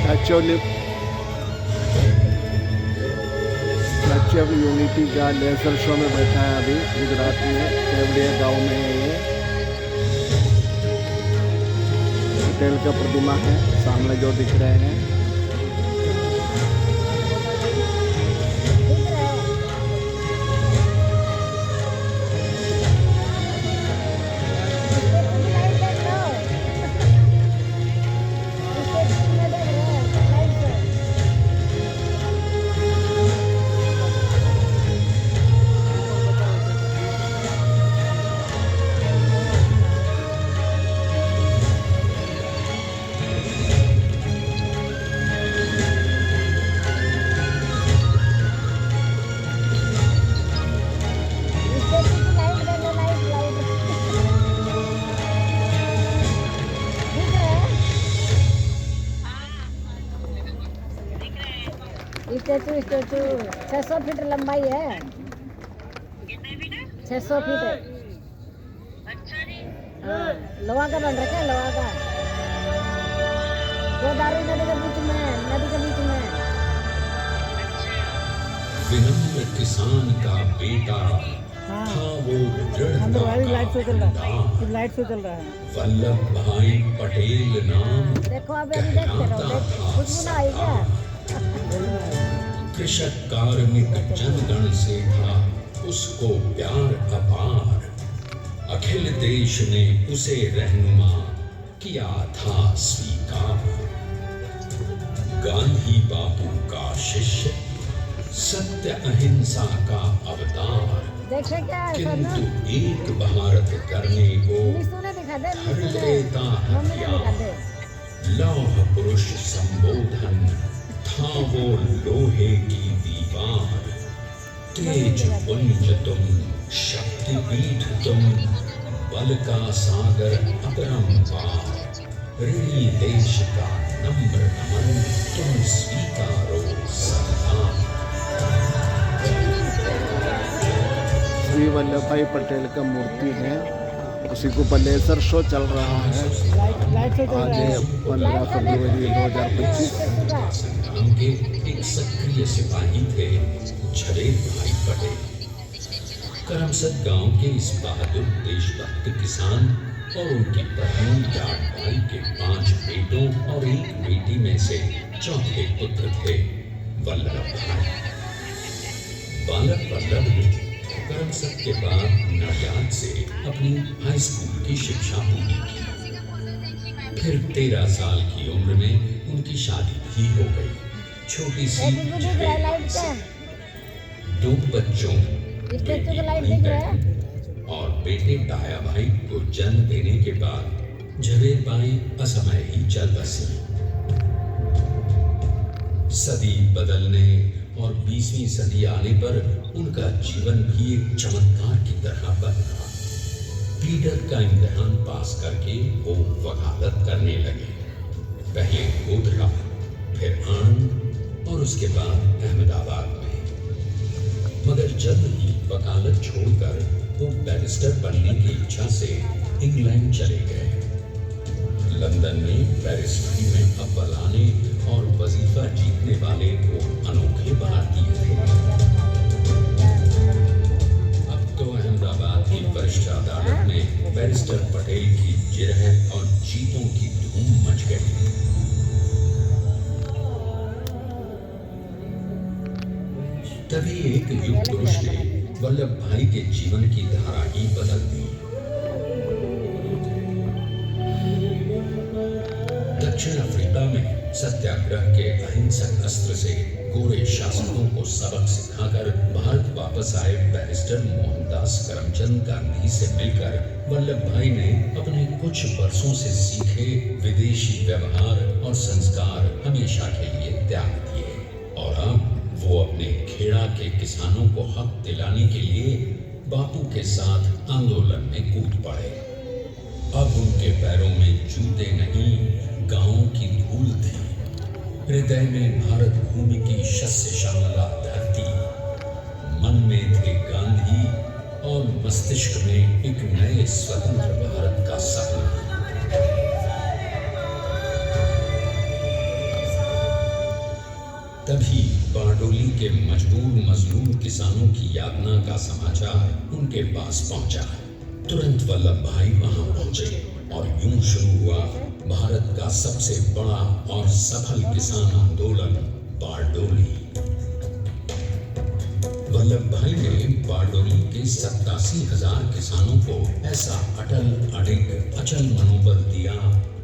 Statue of unity का laser show में बैठा है अभी गुजरात में केवड़िया गांव में है ये। पटेल का प्रतिमा है सामने जो दिख रहे हैं। स्टैचू 600 फीट लंबाई है। 600 फीट है। अच्छा जी। हाँ, लोहा का बन रखा है, लोहा का। गोदावरी नदी के बीच में, नदी के बीच में। विनम्र किसान का बेटा था वो लाइट से चल रहा है, लाइट से चल रहा है। वल्लभ भाई पटेल नाम देखो अभी देखते रहो, कुछ भी ना आएगा। कृषक कार्मिक जनगण से था उसको प्यार अपार। अखिल देश ने उसे रहनुमा किया था स्वीकार। गांधी बापू का शिष्य, सत्य अहिंसा का अवतार। देखे क्या किंतु एक भारत करने को हर लेता हथियार। लौह पुरुष संबोधन था वो लोहे की दीवार। तेज पुंज तुम, शक्तिपीठ तुम, बल का सागर अपरंपार। ऋणी देश का नम्र नमन तुम स्वीकारो सरदार। श्री वल्लभ भाई पटेल का मूर्ति है, उसी को ऊपर लेजर शो चल रहा है। आज 15 फरवरी 2025। संग्राम के एक सक्रिय सिपाही थे झवेर भाई पटेल। करमसद गांव के इस बहादुर देशभक्त किसान और उनकी पत्नी जाट भाई के 5 बेटों और 1 बेटी में से चौथे पुत्र थे वल्लभ भाई। बालक वल्लभ ने करमसद के बाद नडियाद से अपनी हाई स्कूल की शिक्षा पूरी की। फिर 13 साल की उम्र में उनकी शादी भी हो गई। छोटी सी 2 बच्चों और बेटे डाया भाई को जन्म देने के बाद झवेर भाई असमय ही चल बसी। सदी बदलने और 20वीं सदी आने पर उनका जीवन भी एक चमत्कार की तरह बदला। पीटर का इम्तिहान पास करके वो वकालत करने लगे। पहले गोधरा, फिर आनंद और उसके बाद अहमदाबाद में। मगर जल्द ही वकालत छोड़कर वो बैरिस्टर बनने की इच्छा से इंग्लैंड चले गए। लंदन में बैरिस्ट्री में अव्वल आने और वजीफा जीतने वाले वो अनोखे भारतीय थे। अब तो अहमदाबाद की वरिष्ठ अदालत में बैरिस्टर पटेल की जिरह और जीतों की धूम मच गई। तभी एक युग पुरुष ने वल्लभ भाई के जीवन की धारा ही बदल दी। दक्षिण अफ्रीका में सत्याग्रह के अहिंसक अस्त्र से गोरे शासकों को सबक सिखाकर भारत वापस आए बैरिस्टर मोहनदास करमचंद गांधी से मिलकर वल्लभ भाई ने अपने कुछ वर्षों से सीखे विदेशी व्यवहार और संस्कार हमेशा के लिए त्याग दिए और अब वो अपने खेड़ा के किसानों को हक दिलाने के लिए बापू के साथ आंदोलन में कूद पड़े। अब उनके पैरों में जूते नहीं, गांवों की धूल थी। हृदय में भारत भूमि की शस्य श्यामला धरती। मन में थे गांधी और मस्तिष्क में एक नए स्वतंत्र भारत का सपना। तभी बारडोली के मजबूर मजलूम किसानों की यातना का समाचार उनके पास पहुंचा। तुरंत वल्लभ भाई वहां पहुंचे और यूं शुरू हुआ भारत का सबसे बड़ा और सफल किसान आंदोलन बारडोली। वल्लभ भाई ने बारडोली के 87,000 किसानों को ऐसा अटल अडिग अचल मनोबल दिया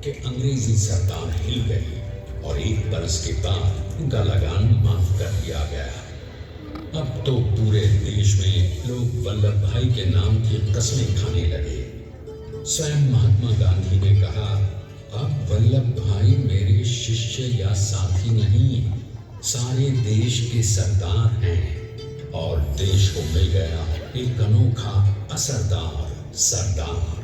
कि अंग्रेजी सरकार हिल गई और 1 बरस के बाद उनका लगान माफ कर दिया गया। अब तो पूरे देश में लोग वल्लभ भाई के नाम की कस्में खाने लगे। स्वयं महात्मा गांधी ने कहा, अब वल्लभ भाई मेरे शिष्य या साथी नहीं, सारे देश के सरदार हैं। और देश को मिल गया एक अनोखा असरदार सरदार।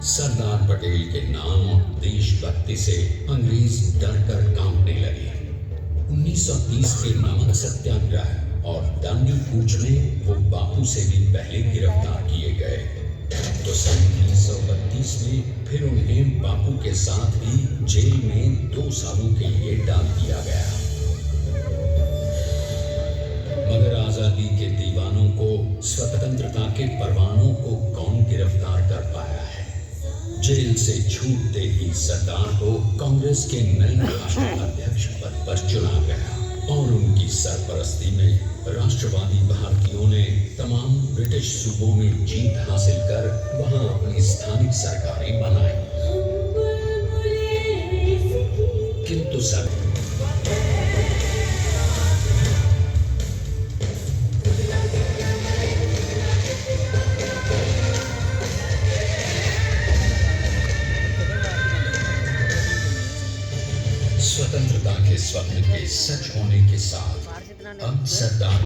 सरदार पटेल के नाम और देशभक्ति से अंग्रेज डरकर कांपने लगे। 1930 के नमक सत्याग्रह और दांडी कूच में वो बापू से भी पहले गिरफ्तार किए गए। तो सन 1932 में फिर उन्हें बापू के साथ ही जेल में 2 सालों के लिए डाल दिया गया। मगर आजादी के दीवानों को, स्वतंत्रता के परवानों को कौन गिरफ्तार कर पाया है? जेल से छूटते ही सरदार को कांग्रेस के नए राष्ट्रीय अध्यक्ष पद पर चुना गया और उनकी सरपरस्ती में राष्ट्रवादी भारतीयों ने तमाम ब्रिटिश सूबों में जीत हासिल कर वहां अपनी स्थानिक सरकारें बनाई। किंतु स्वतंत्रता के स्वप्न के सच होने के साथ अब सरदार